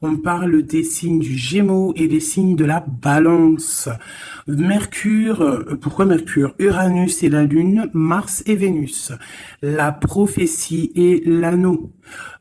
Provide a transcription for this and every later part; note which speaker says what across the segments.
Speaker 1: On parle des signes du Gémeaux et des signes de la Balance. Mercure, pourquoi Mercure? Uranus et la Lune, Mars et Vénus. La prophétie et l'anneau.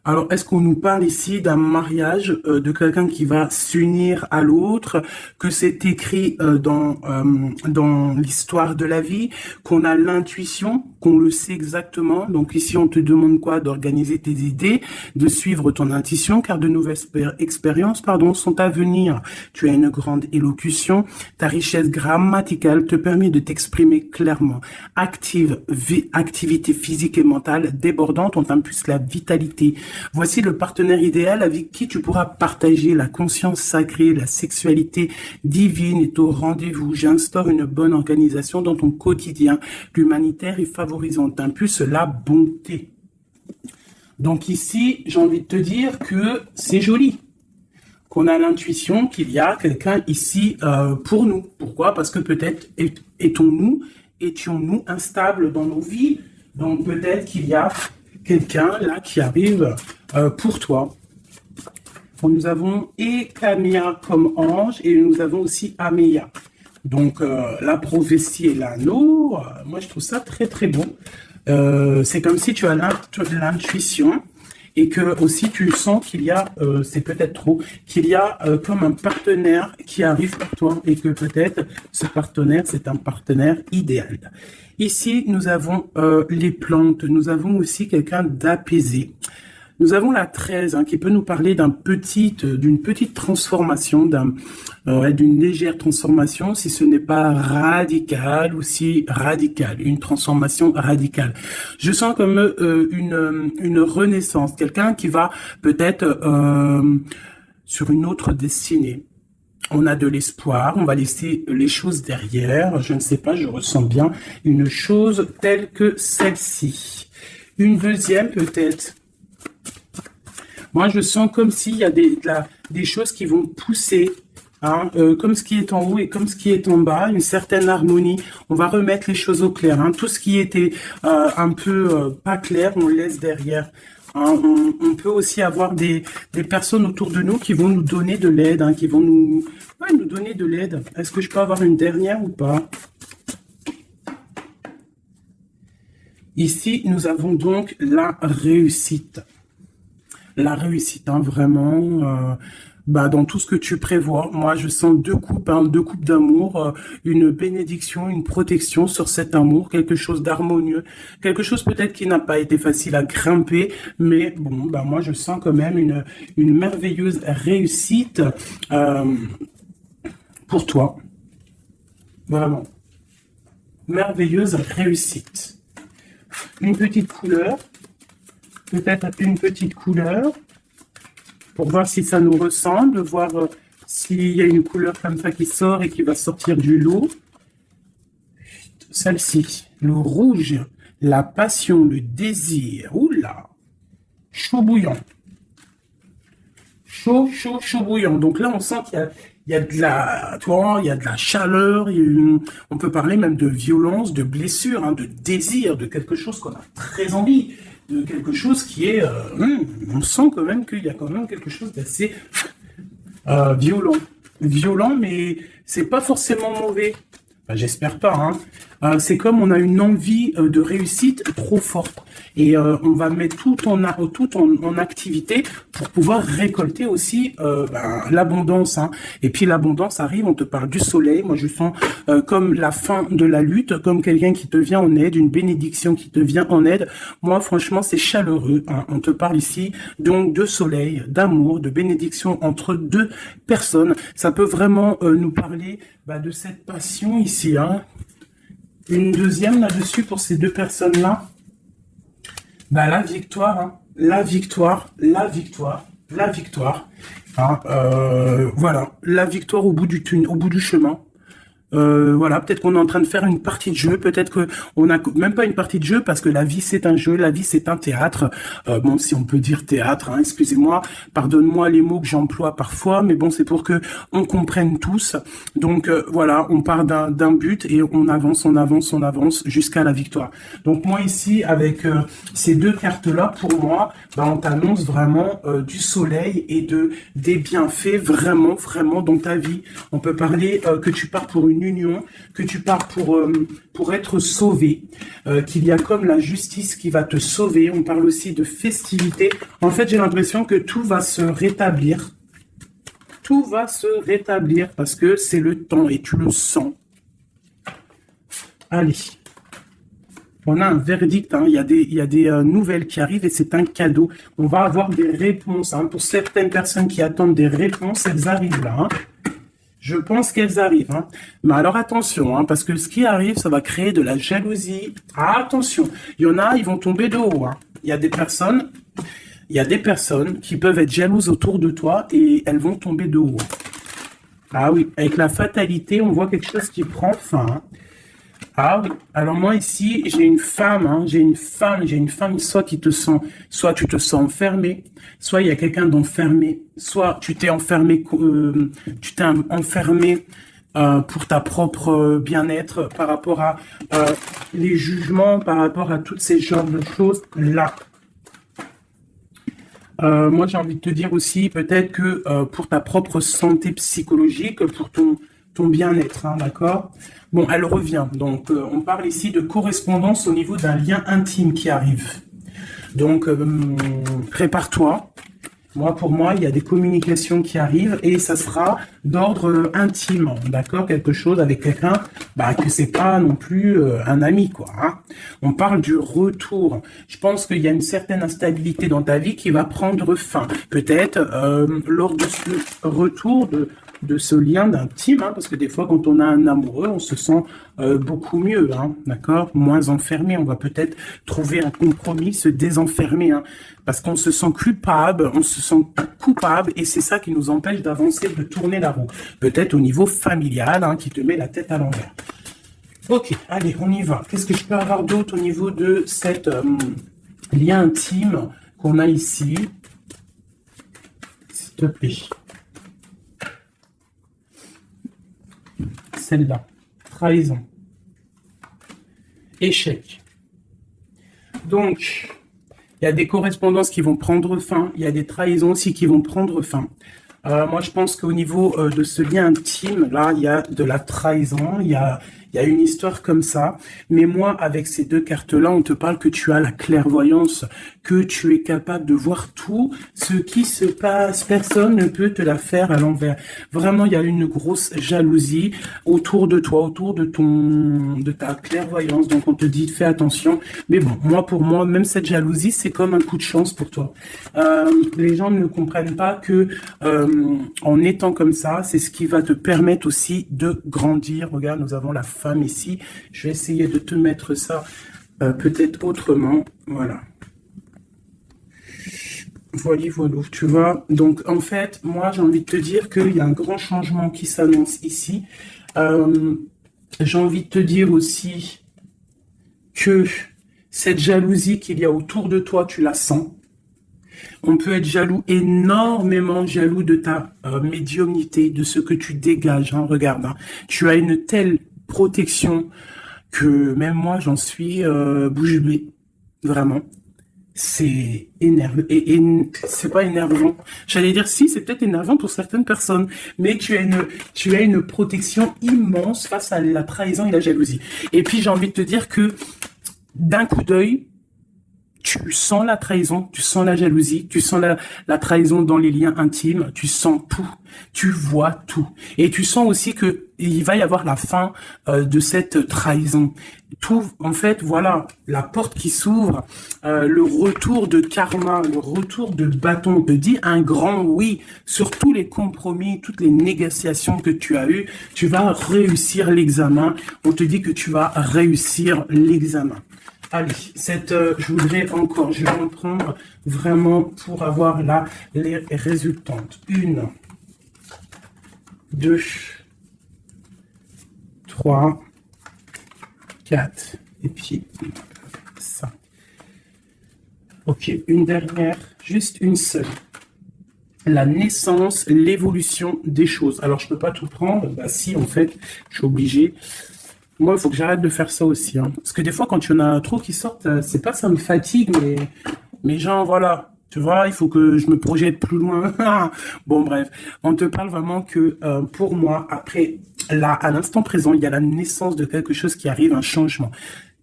Speaker 1: Alors, est-ce qu'on nous parle ici d'un mariage, de quelqu'un qui va s'unir à l'autre, que c'est écrit dans l'histoire de la vie, qu'on a l'intuition, qu'on le sait exactement. Donc ici, on te demande quoi? D'organiser tes idées, de suivre ton intuition, car de nouvelles expériences, sont à venir. Tu as une grande élocution, ta richesse grammaticale te permet de t'exprimer clairement. Activité physique et mentale débordante, on t'impulse la vitalité. Voici le partenaire idéal avec qui tu pourras partager la conscience sacrée, la sexualité divine est au rendez-vous. J'instaure une bonne organisation dans ton quotidien. L'humanitaire est favorisant, t'impulse la bonté. Donc ici, j'ai envie de te dire que c'est joli, qu'on a l'intuition qu'il y a quelqu'un ici pour nous. Pourquoi? Parce que peut-être étions-nous instables dans nos vies. Donc peut-être qu'il y a quelqu'un là qui arrive pour toi. Bon, nous avons Ekamia comme ange et nous avons aussi Améa. Donc la prophétie et l'anneau, moi je trouve ça très très bon. C'est comme si tu as l'intuition et que aussi tu sens qu'il y a, c'est peut-être trop, qu'il y a comme un partenaire qui arrive pour toi et que peut-être ce partenaire, c'est un partenaire idéal. Ici, nous avons les plantes, nous avons aussi quelqu'un d'apaisé. Nous avons la 13 qui peut nous parler d'une petite transformation, d'une légère transformation, si ce n'est pas radical ou si radical, une transformation radicale. Je sens comme une renaissance, quelqu'un qui va peut-être sur une autre destinée. On a de l'espoir, on va laisser les choses derrière, je ne sais pas, je ressens bien une chose telle que celle-ci. Une deuxième peut-être. Moi, je sens comme s'il y a des choses qui vont pousser, comme ce qui est en haut et comme ce qui est en bas, une certaine harmonie. On va remettre les choses au clair. Tout ce qui était un peu pas clair, on le laisse derrière. On peut aussi avoir des personnes autour de nous qui vont nous donner de l'aide, qui vont nous donner de l'aide. Est-ce que je peux avoir une dernière ou pas? Ici, nous avons donc la réussite. La réussite, vraiment, dans tout ce que tu prévois. Moi, je sens deux coupes d'amour, une bénédiction, une protection sur cet amour, quelque chose d'harmonieux, quelque chose peut-être qui n'a pas été facile à grimper, mais bon, moi, je sens quand même une merveilleuse réussite pour toi. Vraiment. Merveilleuse réussite. Une petite couleur. Peut-être une petite couleur pour voir si ça nous ressemble, voir s'il y a une couleur comme ça qui sort et qui va sortir du lot. Celle-ci, le rouge, la passion, le désir. Oula, chaud bouillant. Chaud bouillant. Donc là, on sent qu'il y a de la, il y a de la chaleur. On peut parler même de violence, de blessure, de désir, de quelque chose qu'on a très envie. De quelque chose qui est, on sent quand même qu'il y a quand même quelque chose d'assez violent, mais c'est pas forcément mauvais. J'espère pas. C'est comme on a une envie de réussite trop forte et on va mettre tout en activité pour pouvoir récolter aussi l'abondance. Et puis l'abondance arrive, on te parle du soleil. Moi je sens comme la fin de la lutte, comme quelqu'un qui te vient en aide, une bénédiction qui te vient en aide. Moi franchement c'est chaleureux. On te parle ici donc de soleil, d'amour, de bénédiction entre deux personnes. Ça peut vraiment nous parler de cette passion ici. Une deuxième là-dessus pour ces deux personnes-là. La victoire, la victoire. Voilà, la victoire au bout du chemin. Voilà, peut-être qu'on est en train de faire une partie de jeu, peut-être que on n'a même pas une partie de jeu parce que la vie c'est un jeu, la vie c'est un théâtre. Bon, si on peut dire théâtre, hein, excusez-moi, pardonne-moi les mots que j'emploie parfois, mais bon, c'est pour que on comprenne tous. Donc voilà, on part d'un but et on avance, on avance, on avance jusqu'à la victoire. Donc moi ici, avec ces deux cartes-là, pour moi, bah, on t'annonce vraiment du soleil et des bienfaits vraiment, vraiment dans ta vie. On peut parler que tu pars pour une union, que tu pars pour être sauvé, qu'il y a comme la justice qui va te sauver. On parle aussi de festivité. En fait, j'ai l'impression que tout va se rétablir. Tout va se rétablir parce que c'est le temps et tu le sens. Allez. On a un verdict, hein. Il y a des nouvelles qui arrivent et c'est un cadeau. On va avoir des réponses. Hein. Pour certaines personnes qui attendent des réponses, elles arrivent là. Hein. Je pense qu'elles arrivent. Hein. Mais alors attention, hein, parce que ce qui arrive, ça va créer de la jalousie. Ah, attention, il y en a, ils vont tomber de haut. Hein. Il y a des personnes qui peuvent être jalouses autour de toi et elles vont tomber de haut. Ah oui, avec la fatalité, on voit quelque chose qui prend fin. Hein. Ah oui, alors moi ici, j'ai une femme, hein, j'ai une femme, soit tu te sens enfermé, soit il y a quelqu'un d'enfermé, soit tu t'es enfermé, pour ta propre bien-être par rapport à les jugements, par rapport à toutes ces genres de choses-là. Moi, j'ai envie de te dire aussi, peut-être que pour ta propre santé psychologique, pour ton bien-être, hein, d'accord? Bon, elle revient. Donc, on parle ici de correspondance au niveau d'un lien intime qui arrive. Donc, prépare-toi. Pour moi, il y a des communications qui arrivent et ça sera d'ordre intime, d'accord? Quelque chose avec quelqu'un, que c'est pas non plus un ami, quoi. Hein. On parle du retour. Je pense qu'il y a une certaine instabilité dans ta vie qui va prendre fin. Peut-être lors de ce retour de ce lien d'intime, hein, parce que des fois, quand on a un amoureux, on se sent beaucoup mieux, hein, d'accord? Moins enfermé. On va peut-être trouver un compromis, se désenfermer, hein, parce qu'on se sent coupable, et c'est ça qui nous empêche d'avancer, de tourner la roue. Peut-être au niveau familial, hein, qui te met la tête à l'envers. Ok, allez, on y va. Qu'est-ce que je peux avoir d'autre au niveau de cette lien intime qu'on a ici? S'il te plaît. Celle-là. Trahison. Échec. Donc, il y a des correspondances qui vont prendre fin. Il y a des trahisons aussi qui vont prendre fin. Moi, je pense qu'au niveau de ce lien intime, là, il y a de la trahison, il y a une histoire comme ça. Mais moi, avec ces deux cartes-là, on te parle que tu as la clairvoyance, que tu es capable de voir tout ce qui se passe. Personne ne peut te la faire à l'envers. Vraiment, il y a une grosse jalousie autour de toi, autour de ta clairvoyance. Donc, on te dit, fais attention. Mais bon, pour moi, même cette jalousie, c'est comme un coup de chance pour toi. Les gens ne comprennent pas que en étant comme ça, c'est ce qui va te permettre aussi de grandir. Regarde, nous avons la femme ici. Je vais essayer de te mettre ça peut-être autrement. Voilà. Voilà, tu vois. Donc, en fait, moi, j'ai envie de te dire qu'il y a un grand changement qui s'annonce ici. J'ai envie de te dire aussi que cette jalousie qu'il y a autour de toi, tu la sens. On peut être jaloux, énormément jaloux de ta médiumnité, de ce que tu dégages. Hein, regarde, hein. Tu as une telle protection que même moi, j'en suis bouche bée. Vraiment. C'est énervant. Et c'est pas énervant. J'allais dire si, c'est peut-être énervant pour certaines personnes. Mais tu as une protection immense face à la trahison et la jalousie. Et puis, j'ai envie de te dire que d'un coup d'œil, tu sens la trahison, tu sens la jalousie, tu sens la trahison dans les liens intimes, tu sens tout, tu vois tout. Et tu sens aussi que il va y avoir la fin de cette trahison. Tout, en fait, voilà, la porte qui s'ouvre, le retour de karma, le retour de bâton. On te dit un grand oui sur tous les compromis, toutes les négociations que tu as eues. Tu vas réussir l'examen. On te dit que tu vas réussir l'examen. Allez, je vais en prendre vraiment pour avoir là les résultantes. 1, 2, 3, 4, et puis 5. Ok, une dernière, juste une seule. La naissance, l'évolution des choses. Alors, je peux pas tout prendre. Bah si, en fait, je suis obligé. Moi, il faut que j'arrête de faire ça aussi. Hein. Parce que des fois, quand il y en a trop qui sortent, c'est pas ça me fatigue, mais genre, voilà. Tu vois, il faut que je me projette plus loin. Bon, bref. On te parle vraiment que pour moi, après, là, à l'instant présent, il y a la naissance de quelque chose qui arrive, un changement.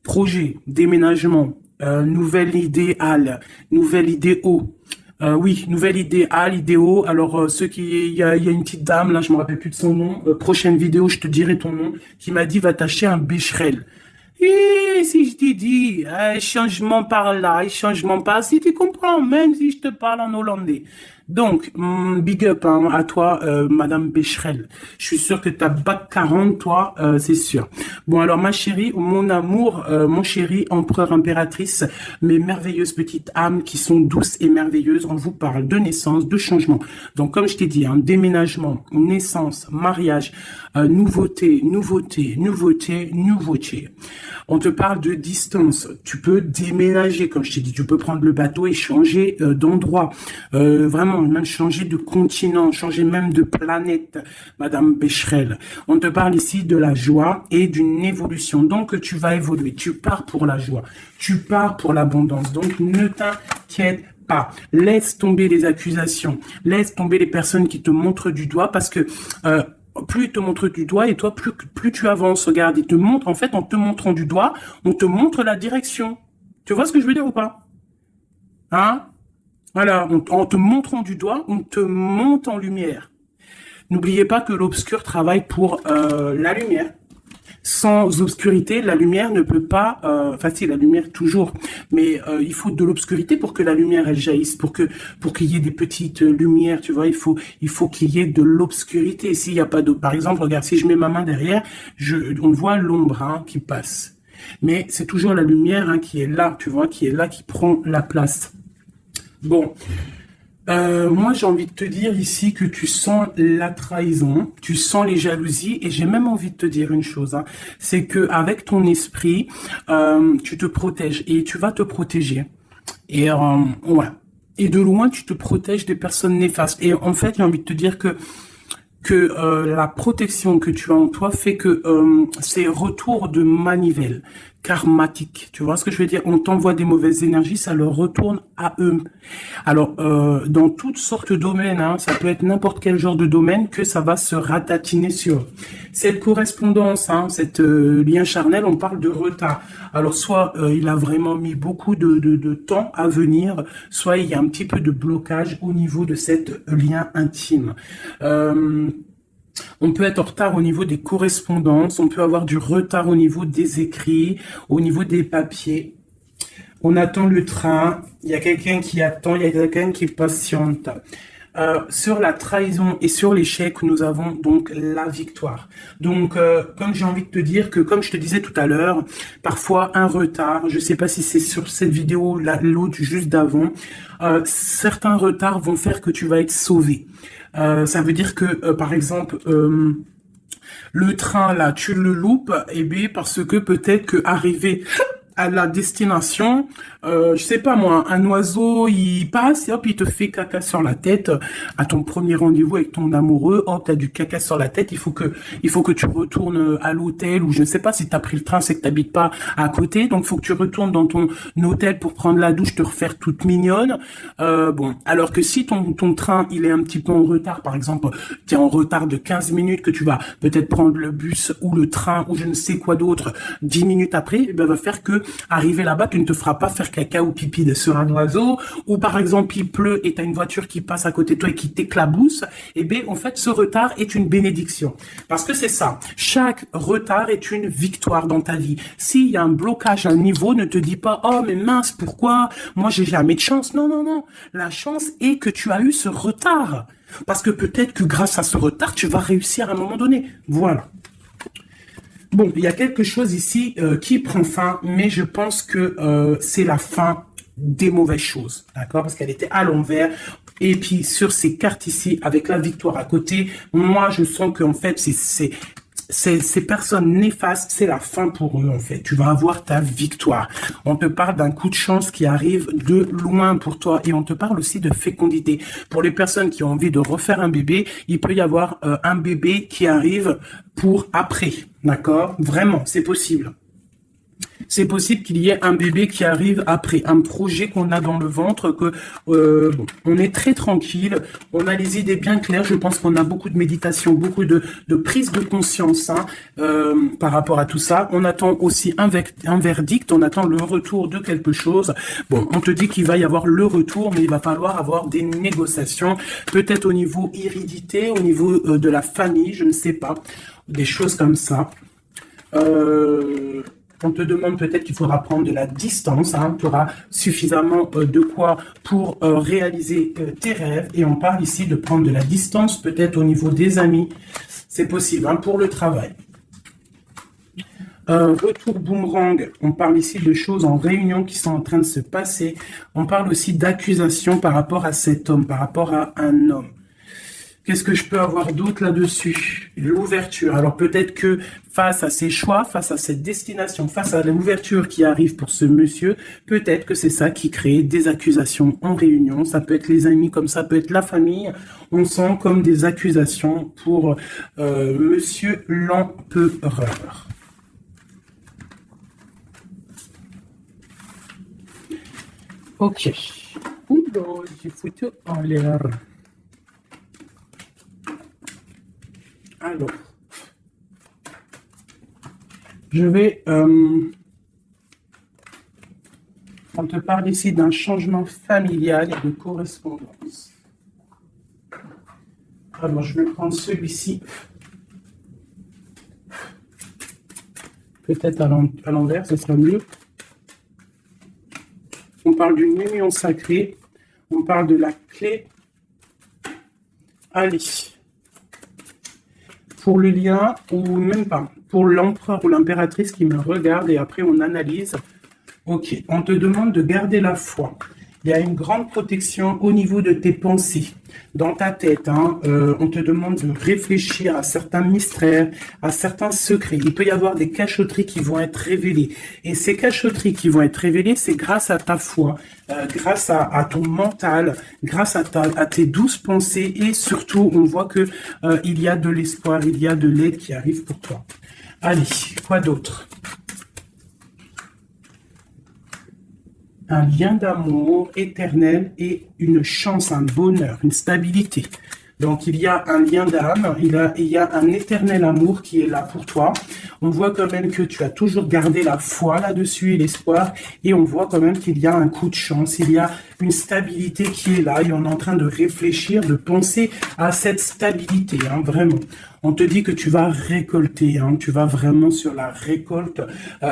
Speaker 1: Projet, déménagement, nouvelle idéale, nouvelle idéo. Oui, nouvelle idéale, idéo. Alors, il y a une petite dame, là, je me rappelle plus de son nom. Prochaine vidéo, je te dirai ton nom, qui m'a dit, va t'acheter un Becherel. Et si je te dis, changement par là, changement par si tu comprends, même si je te parle en hollandais. Donc, big up hein, à toi, Madame Becherel. Je suis sûr que t'as bac 40, toi, c'est sûr. Bon, alors, ma chérie, mon amour, mon chéri, empereur, impératrice, mes merveilleuses petites âmes qui sont douces et merveilleuses, on vous parle de naissance, de changement. Donc, comme je t'ai dit, hein, déménagement, naissance, mariage, nouveauté, nouveauté, nouveauté, nouveauté. On te parle de distance. Tu peux déménager, comme je t'ai dit, tu peux prendre le bateau et changer d'endroit. Vraiment, même changer de continent, changer même de planète, Madame Becherel. On te parle ici de la joie et d'une évolution. Donc, tu vas évoluer. Tu pars pour la joie. Tu pars pour l'abondance. Donc, ne t'inquiète pas. Laisse tomber les accusations. Laisse tomber les personnes qui te montrent du doigt parce que plus ils te montrent du doigt et toi, plus tu avances. Regarde, ils te montrent, en fait, en te montrant du doigt, on te montre la direction. Tu vois ce que je veux dire ou pas? Hein? Voilà, en te montrant du doigt, on te monte en lumière. N'oubliez pas que l'obscur travaille pour la lumière. Sans obscurité, la lumière ne peut pas... Enfin, si, la lumière toujours. Mais il faut de l'obscurité pour que la lumière, elle jaillisse. Pour qu'il y ait des petites lumières, tu vois. Il faut qu'il y ait de l'obscurité. S'il n'y a pas d'eau... Par exemple, regarde, si je mets ma main derrière, on voit l'ombre hein, qui passe. Mais c'est toujours la lumière hein, qui est là, tu vois, qui est là, qui prend la place. Bon... moi, j'ai envie de te dire ici que tu sens la trahison, tu sens les jalousies, et j'ai même envie de te dire une chose, hein, c'est que avec ton esprit, tu te protèges et tu vas te protéger. Et ouais. Et de loin, tu te protèges des personnes néfastes. Et en fait, j'ai envie de te dire que la protection que tu as en toi fait que c'est retour de manivelle karmatique. Tu vois ce que je veux dire? On t'envoie des mauvaises énergies, ça leur retourne à eux. Alors, dans toutes sortes de domaines, hein, ça peut être n'importe quel genre de domaine que ça va se ratatiner sur. Cette correspondance, hein, cette lien charnel, on parle de retard. Alors, soit il a vraiment mis beaucoup de temps à venir, soit il y a un petit peu de blocage au niveau de cette lien intime. On peut être en retard au niveau des correspondances, on peut avoir du retard au niveau des écrits, au niveau des papiers. On attend le train, il y a quelqu'un qui attend, il y a quelqu'un qui patiente. Sur la trahison et sur l'échec, nous avons donc la victoire. Donc, comme j'ai envie de te dire que, comme je te disais tout à l'heure, parfois un retard, je ne sais pas si c'est sur cette vidéo, l'autre juste d'avant, certains retards vont faire que tu vas être sauvé. Ça veut dire que, par exemple, le train, là, tu le loupes, eh bien, parce que peut-être que arrivé à la destination, je sais pas moi, un oiseau, il passe et hop, il te fait caca sur la tête à ton premier rendez-vous avec ton amoureux. Hop, t'as du caca sur la tête. Il faut que tu retournes à l'hôtel ou je ne sais pas si t'as pris le train, c'est que t'habites pas à côté. Donc, il faut que tu retournes dans ton hôtel pour prendre la douche, te refaire toute mignonne. Bon, alors que si ton train, il est un petit peu en retard, par exemple, t'es en retard de 15 minutes que tu vas peut-être prendre le bus ou le train ou je ne sais quoi d'autre 10 minutes après, eh ben, va faire que arriver là-bas, tu ne te feras pas faire caca ou pipi sur un oiseau, ou par exemple il pleut et tu as une voiture qui passe à côté de toi et qui t'éclabousse, et bien en fait ce retard est une bénédiction. Parce que c'est ça, chaque retard est une victoire dans ta vie. S'il y a un blocage à un niveau, ne te dis pas « Oh mais mince, pourquoi? Moi j'ai jamais de chance. » Non, non, non. La chance est que tu as eu ce retard. Parce que peut-être que grâce à ce retard, tu vas réussir à un moment donné. Voilà. Bon, il y a quelque chose ici qui prend fin, mais je pense que c'est la fin des mauvaises choses, d'accord? Parce qu'elle était à l'envers. Et puis, sur ces cartes ici, avec la victoire à côté, moi, je sens qu'en fait, ces personnes néfastes, c'est la fin pour eux en fait. Tu vas avoir ta victoire. On te parle d'un coup de chance qui arrive de loin pour toi et on te parle aussi de fécondité. Pour les personnes qui ont envie de refaire un bébé, il peut y avoir un bébé qui arrive pour après, d'accord? Vraiment, c'est possible. C'est possible qu'il y ait un bébé qui arrive après, un projet qu'on a dans le ventre, que on est très tranquille, on a les idées bien claires. Je pense qu'on a beaucoup de méditation, beaucoup de prise de conscience par rapport à tout ça. On attend aussi un verdict, on attend le retour de quelque chose. Bon, on te dit qu'il va y avoir le retour, mais il va falloir avoir des négociations, peut-être au niveau hérédité, au niveau de la famille, je ne sais pas, des choses comme ça. On te demande peut-être qu'il faudra prendre de la distance, tu auras suffisamment de quoi pour réaliser tes rêves. Et on parle ici de prendre de la distance, peut-être au niveau des amis. C'est possible pour le travail. Retour boomerang, on parle ici de choses en réunion qui sont en train de se passer. On parle aussi d'accusations par rapport à cet homme, par rapport à un homme. Qu'est-ce que je peux avoir d'autre là-dessus? L'ouverture. Alors peut-être que face à ses choix, face à cette destination, face à l'ouverture qui arrive pour ce monsieur, peut-être que c'est ça qui crée des accusations en réunion. Ça peut être les amis, comme ça peut être la famille. On sent comme des accusations pour monsieur l'empereur. Ok. Oula, j'ai foutu en l'air. Alors, je vais... on te parle ici d'un changement familial et de correspondance. Alors, je vais prendre celui-ci. Peut-être à l'envers, ce sera mieux. On parle d'une union sacrée. On parle de la clé. Allez. Pour le lien, ou même pas, pour l'empereur ou l'impératrice qui me regarde et après on analyse. Ok, on te demande de garder la foi. Il y a une grande protection au niveau de tes pensées, dans ta tête. On te demande de réfléchir à certains mystères, à certains secrets. Il peut y avoir des cachotteries qui vont être révélées. Et ces cachotteries qui vont être révélées, c'est grâce à ta foi, grâce à ton mental, grâce à tes douces pensées. Et surtout, on voit que il y a de l'espoir, il y a de l'aide qui arrive pour toi. Allez, quoi d'autre ? Un lien d'amour éternel et une chance, un bonheur, une stabilité. Donc, il y a un lien d'âme, il y a un éternel amour qui est là pour toi. On voit quand même que tu as toujours gardé la foi là-dessus et l'espoir. Et on voit quand même qu'il y a un coup de chance, il y a une stabilité qui est là. Et on est en train de réfléchir, de penser à cette stabilité, vraiment. On te dit que tu vas récolter, tu vas vraiment sur la récolte.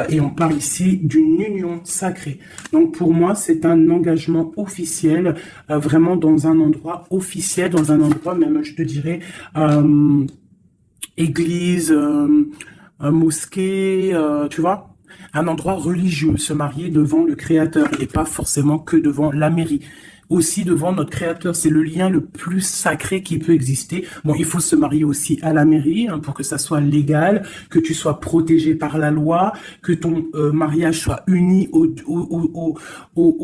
Speaker 1: Et on parle ici d'une union sacrée. Donc pour moi, c'est un engagement officiel, vraiment dans un endroit officiel, dans un endroit même, je te dirais, église, mosquée, tu vois, un endroit religieux, se marier devant le Créateur et pas forcément que devant la mairie. Aussi devant notre Créateur, c'est le lien le plus sacré qui peut exister. Bon, il faut se marier aussi à la mairie pour que ça soit légal, que tu sois protégé par la loi, que ton mariage soit uni aux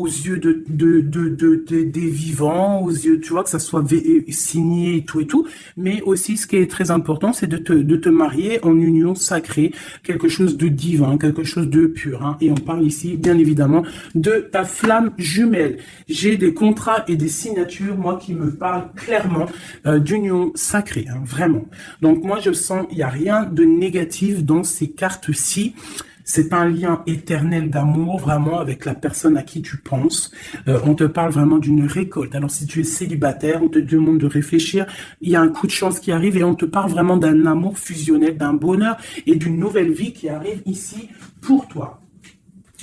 Speaker 1: yeux des vivants, aux yeux, tu vois, que ça soit signé et tout. Mais aussi, ce qui est très important, c'est de te marier en union sacrée, quelque chose de divin, quelque chose de pur. Et on parle ici, bien évidemment, de ta flamme jumelle. J'ai des contrats et des signatures, moi, qui me parlent clairement d'union sacrée, vraiment. Donc, moi, je sens, il n'y a rien de négatif dans ces cartes-ci. C'est un lien éternel d'amour, vraiment, avec la personne à qui tu penses. On te parle vraiment d'une récolte. Alors, si tu es célibataire, on te demande de réfléchir. Il y a un coup de chance qui arrive et on te parle vraiment d'un amour fusionnel, d'un bonheur et d'une nouvelle vie qui arrive ici pour toi.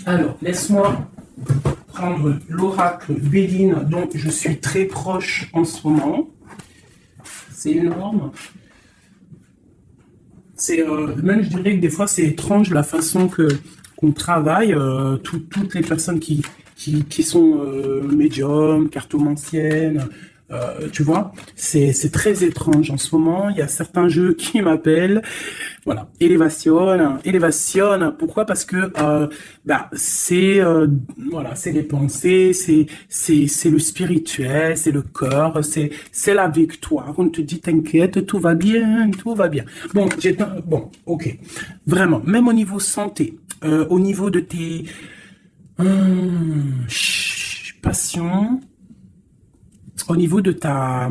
Speaker 1: Alors, laisse-moi prendre l'oracle Béline dont je suis très proche en ce moment. C'est énorme. C'est même, je dirais que des fois, c'est étrange la façon qu'on travaille. Toutes les personnes qui sont médiums, cartomanciennes, Tu vois, c'est très étrange en ce moment. Il y a certains jeux qui m'appellent. Voilà, élévation. Pourquoi? Parce que c'est voilà, c'est les pensées, c'est le spirituel, c'est le corps, c'est la victoire. On te dit t'inquiète, tout va bien, tout va bien. Bon, ok, vraiment. Même au niveau santé, au niveau de tes passions, au niveau de ta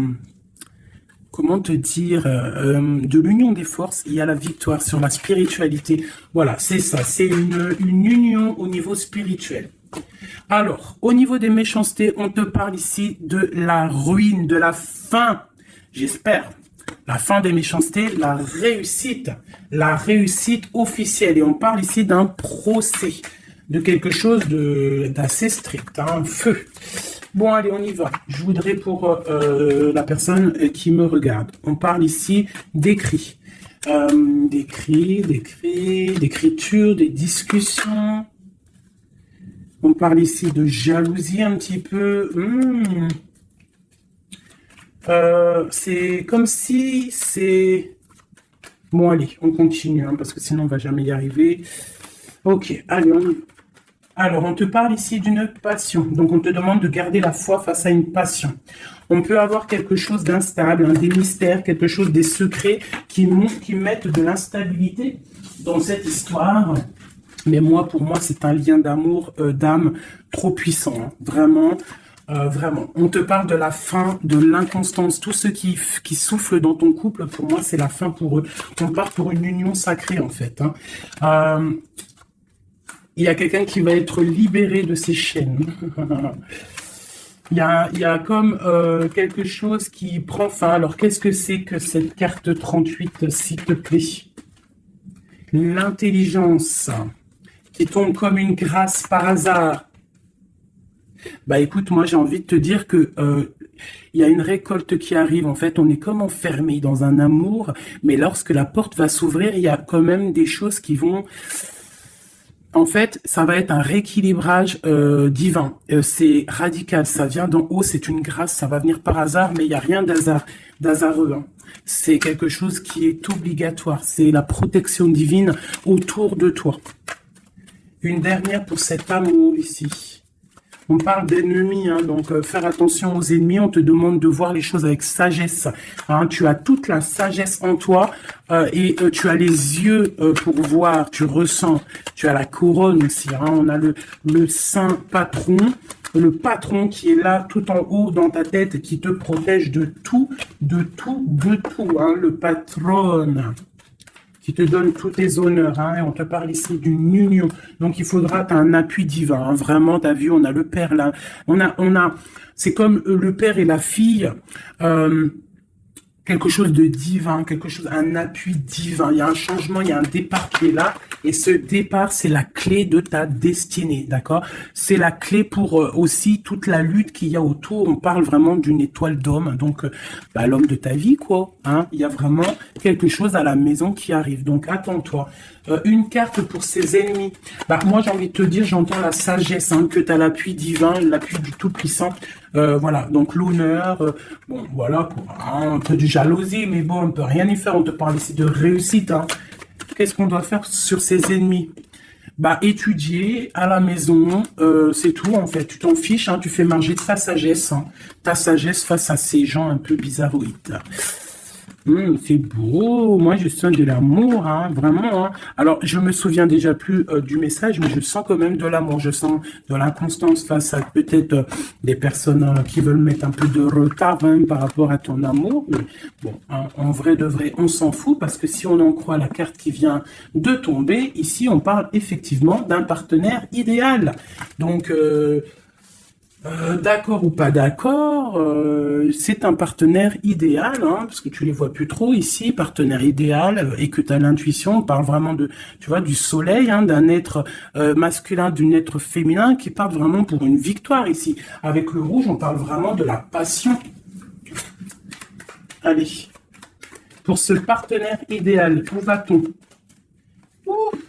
Speaker 1: comment te dire, de l'union des forces, il y a la victoire sur la spiritualité. Voilà, c'est ça, c'est une union au niveau spirituel. Alors, au niveau des méchancetés, on te parle ici de la ruine, de la fin, j'espère. La fin des méchancetés, la réussite officielle. Et on parle ici d'un procès, de quelque chose d'assez strict, un feu. Bon, allez, on y va. Je voudrais pour la personne qui me regarde. On parle ici d'écrit. D'écriture, des discussions. On parle ici de jalousie un petit peu. C'est comme si c'est... Bon, allez, on continue, hein, parce que sinon on va jamais y arriver. Ok, allez, on y va. Alors, on te parle ici d'une passion. Donc, on te demande de garder la foi face à une passion. On peut avoir quelque chose d'instable, hein, des mystères, quelque chose, des secrets qui mettent de l'instabilité dans cette histoire. Mais pour moi, c'est un lien d'amour, d'âme trop puissant. Hein. Vraiment, vraiment. On te parle de la fin, de l'inconstance. Tous ceux qui soufflent dans ton couple, pour moi, c'est la fin pour eux. On part pour une union sacrée, en fait. Hein. Il y a quelqu'un qui va être libéré de ses chaînes. Il y a comme quelque chose qui prend fin. Alors, qu'est-ce que c'est que cette carte 38, s'il te plaît? L'intelligence qui tombe comme une grâce par hasard. Bah écoute, moi j'ai envie de te dire que il y a une récolte qui arrive. En fait, on est comme enfermé dans un amour, mais lorsque la porte va s'ouvrir, il y a quand même des choses qui vont... En fait, ça va être un rééquilibrage divin. C'est radical, ça vient d'en haut, c'est une grâce, ça va venir par hasard, mais il n'y a rien d'hasardeux. Hein. C'est quelque chose qui est obligatoire. C'est la protection divine autour de toi. Une dernière pour cet amour ici. On parle d'ennemis, hein, donc faire attention aux ennemis. On te demande de voir les choses avec sagesse. Hein, tu as toute la sagesse en toi et tu as les yeux pour voir, tu ressens. Tu as la couronne aussi. Hein, on a le saint patron, le patron qui est là tout en haut dans ta tête, qui te protège de tout, hein, le patron. Qui te donne tous tes honneurs, hein, et on te parle ici d'une union. Donc il faudra un appui divin, hein, vraiment. T'as vu, on a le père là, on a, c'est comme le père et la fille, quelque chose de divin, un appui divin. Il y a un changement, il y a un départ qui est là, et ce départ, c'est la clé de ta destinée, d'accord? C'est la clé pour aussi toute la lutte qu'il y a autour. On parle vraiment d'une étoile d'homme, donc l'homme de ta vie, quoi. Hein? Il y a vraiment quelque chose à la maison qui arrive, donc attends-toi. Une carte pour ses ennemis. Moi, j'ai envie de te dire, j'entends la sagesse, hein, que tu as l'appui divin, l'appui du Tout-Puissant. Voilà, donc l'honneur, bon, voilà, un peu de jalousie, mais bon, on peut rien y faire. On te parle ici de réussite. Hein. Qu'est-ce qu'on doit faire sur ses ennemis? Étudier à la maison, c'est tout, en fait. Tu t'en fiches, hein, tu fais marcher ta sagesse face à ces gens un peu bizarroïdes. C'est beau, moi je sens de l'amour, hein, vraiment. Hein. Alors, je me souviens déjà plus du message, mais je sens quand même de l'amour. Je sens de l'inconstance face à peut-être des personnes qui veulent mettre un peu de retard hein, par rapport à ton amour. Mais bon, hein, en vrai de vrai, on s'en fout parce que si on en croit la carte qui vient de tomber, ici on parle effectivement d'un partenaire idéal. Donc... d'accord ou pas d'accord, c'est un partenaire idéal, hein, parce que tu les vois plus trop ici, partenaire idéal, et que tu as l'intuition, on parle vraiment de, tu vois, du soleil, hein, d'un être masculin, d'un être féminin, qui parle vraiment pour une victoire ici. Avec le rouge, on parle vraiment de la passion. Allez, pour ce partenaire idéal, où va-t-on?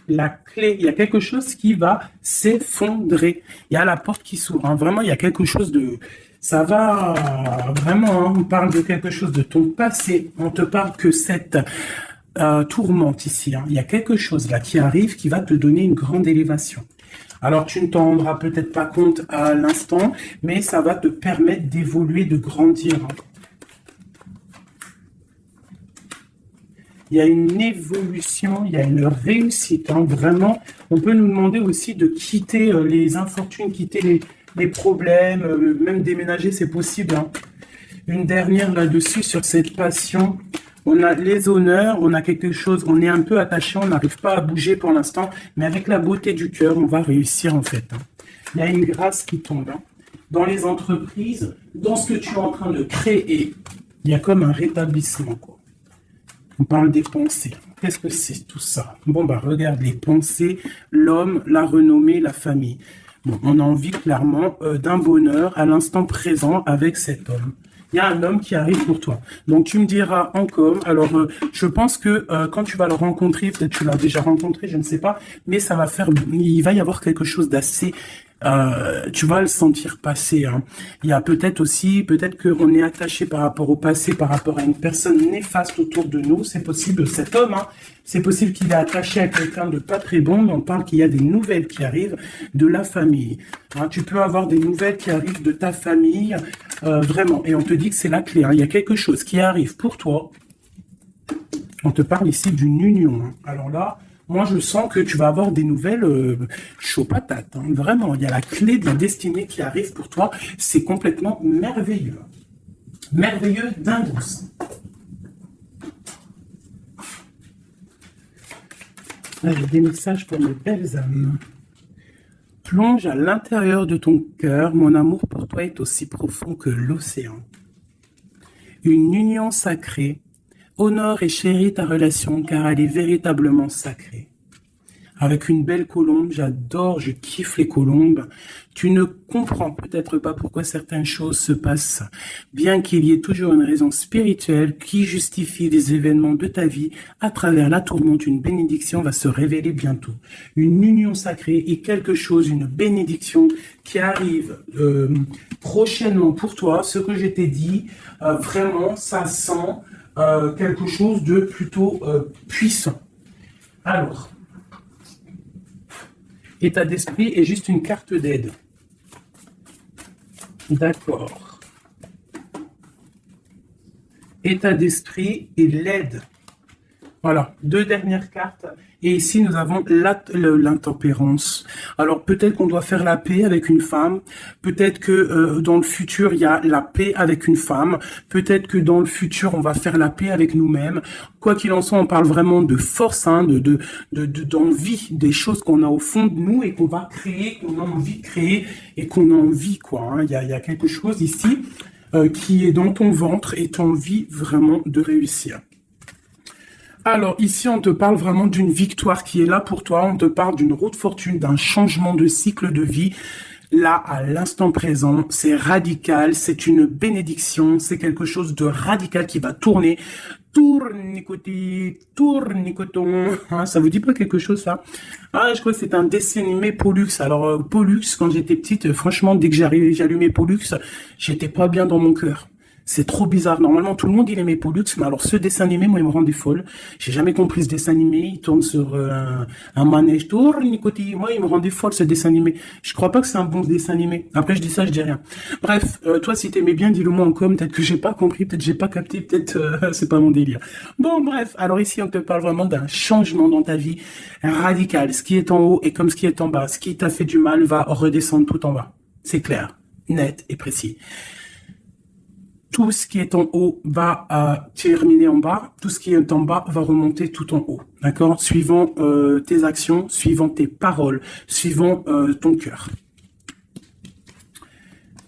Speaker 1: La clé, il y a quelque chose qui va s'effondrer. Il y a la porte qui s'ouvre. Hein. Vraiment, il y a quelque chose de... Ça va vraiment, hein, on parle de quelque chose de ton passé. On te parle que cette tourmente ici. Hein. Il y a quelque chose là qui arrive qui va te donner une grande élévation. Alors, tu ne t'en rendras peut-être pas compte à l'instant, mais ça va te permettre d'évoluer, de grandir. Hein. Il y a une évolution, il y a une réussite. Hein. Vraiment, on peut nous demander aussi de quitter les infortunes, quitter les problèmes, même déménager, c'est possible. Hein. Une dernière là-dessus sur cette passion. On a les honneurs, on a quelque chose, on est un peu attaché, on n'arrive pas à bouger pour l'instant, mais avec la beauté du cœur, on va réussir en fait. Hein. Il y a une grâce qui tombe. Hein. Dans les entreprises, dans ce que tu es en train de créer, il y a comme un rétablissement, quoi. On parle des pensées. Qu'est-ce que c'est tout ça? Bon, bah, regarde les pensées, l'homme, la renommée, la famille. Bon, on a envie clairement d'un bonheur à l'instant présent avec cet homme. Il y a un homme qui arrive pour toi. Donc, tu me diras en com. Alors, je pense que quand tu vas le rencontrer, peut-être tu l'as déjà rencontré, je ne sais pas, mais ça va faire, il va y avoir quelque chose d'assez, tu vas le sentir passer. Hein. Il y a peut-être qu'on est attaché par rapport au passé, par rapport à une personne néfaste autour de nous. C'est possible, cet homme, hein, c'est possible qu'il est attaché à quelqu'un de pas très bon, mais on parle qu'il y a des nouvelles qui arrivent de la famille. Hein, tu peux avoir des nouvelles qui arrivent de ta famille, vraiment. Et on te dit que c'est la clé. Hein. Il y a quelque chose qui arrive pour toi. On te parle ici d'une union. Hein. Alors là, moi, je sens que tu vas avoir des nouvelles chaud patate. Hein. Vraiment, il y a la clé de la destinée qui arrive pour toi. C'est complètement merveilleux. Merveilleux d'indouce. J'ai des messages pour mes belles âmes. Plonge à l'intérieur de ton cœur. Mon amour pour toi est aussi profond que l'océan. Une union sacrée. Honore et chéris ta relation car elle est véritablement sacrée. Avec une belle colombe, j'adore, je kiffe les colombes. Tu ne comprends peut-être pas pourquoi certaines choses se passent, bien qu'il y ait toujours une raison spirituelle qui justifie les événements de ta vie. À travers la tourmente, une bénédiction va se révéler bientôt. Une union sacrée est quelque chose, une bénédiction qui arrive prochainement pour toi. Ce que je t'ai dit, vraiment, ça sent quelque chose de plutôt puissant. Alors, état d'esprit est juste une carte d'aide. D'accord. État d'esprit et l'aide. Voilà, deux dernières cartes. Et ici, nous avons l'intempérance. Alors, peut-être qu'on doit faire la paix avec une femme. Peut-être que dans le futur, il y a la paix avec une femme. Peut-être que dans le futur, on va faire la paix avec nous-mêmes. Quoi qu'il en soit, on parle vraiment de force, hein, d'envie, des choses qu'on a au fond de nous et qu'on va créer, qu'on a envie de créer et qu'on a envie, quoi. Hein. Il y a quelque chose ici qui est dans ton ventre et tu as envie vraiment de réussir. Alors, ici, on te parle vraiment d'une victoire qui est là pour toi. On te parle d'une roue de fortune, d'un changement de cycle de vie. Là, à l'instant présent, c'est radical, c'est une bénédiction, c'est quelque chose de radical qui va tourner. Tournicotis, tournicoton. Hein, ça vous dit pas quelque chose, ça? Ah, je crois que c'est un dessin animé Pollux. Alors, Pollux, quand j'étais petite, franchement, dès que j'allumais Pollux, j'étais pas bien dans mon cœur. C'est trop bizarre. Normalement, tout le monde, il aimait Pollux, mais alors ce dessin animé, moi, il me rendait folle. J'ai jamais compris ce dessin animé. Il tourne sur un manège. Tournicotis. Moi, il me rendait folle, ce dessin animé. Je crois pas que c'est un bon dessin animé. Après, je dis ça, je dis rien. Bref, toi, si t'aimais bien, dis-le moi en com. Peut-être que j'ai pas compris, peut-être j'ai pas capté, peut-être c'est pas mon délire. Bon, bref. Alors ici, on te parle vraiment d'un changement dans ta vie radical. Ce qui est en haut est comme ce qui est en bas. Ce qui t'a fait du mal va redescendre tout en bas. C'est clair, net et précis. Tout ce qui est en haut va terminer en bas, tout ce qui est en bas va remonter tout en haut, d'accord? Suivant tes actions, suivant tes paroles, suivant ton cœur.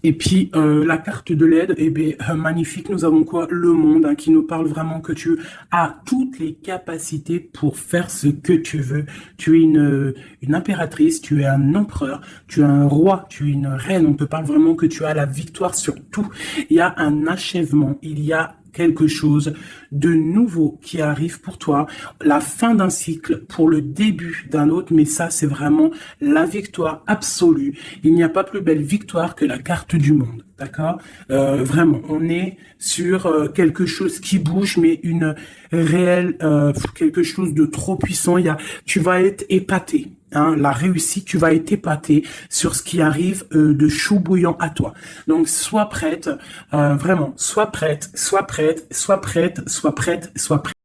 Speaker 1: Et puis, la carte de l'aide, eh bien, magnifique, nous avons quoi? Le monde, hein, qui nous parle vraiment que tu as toutes les capacités pour faire ce que tu veux. Tu es une impératrice, tu es un empereur, tu es un roi, tu es une reine. On te parle vraiment que tu as la victoire sur tout. Il y a un achèvement, il y a quelque chose de nouveau qui arrive pour toi, la fin d'un cycle pour le début d'un autre, mais ça c'est vraiment la victoire absolue. Il n'y a pas plus belle victoire que la carte du monde, d'accord? Vraiment, on est sur quelque chose qui bouge, mais une réelle, quelque chose de trop puissant. Tu vas être épaté. Hein, la réussite, tu vas être épaté sur ce qui arrive de chaud bouillant à toi. Donc, sois prête, vraiment, sois prête, sois prête, sois prête, sois prête, sois prête.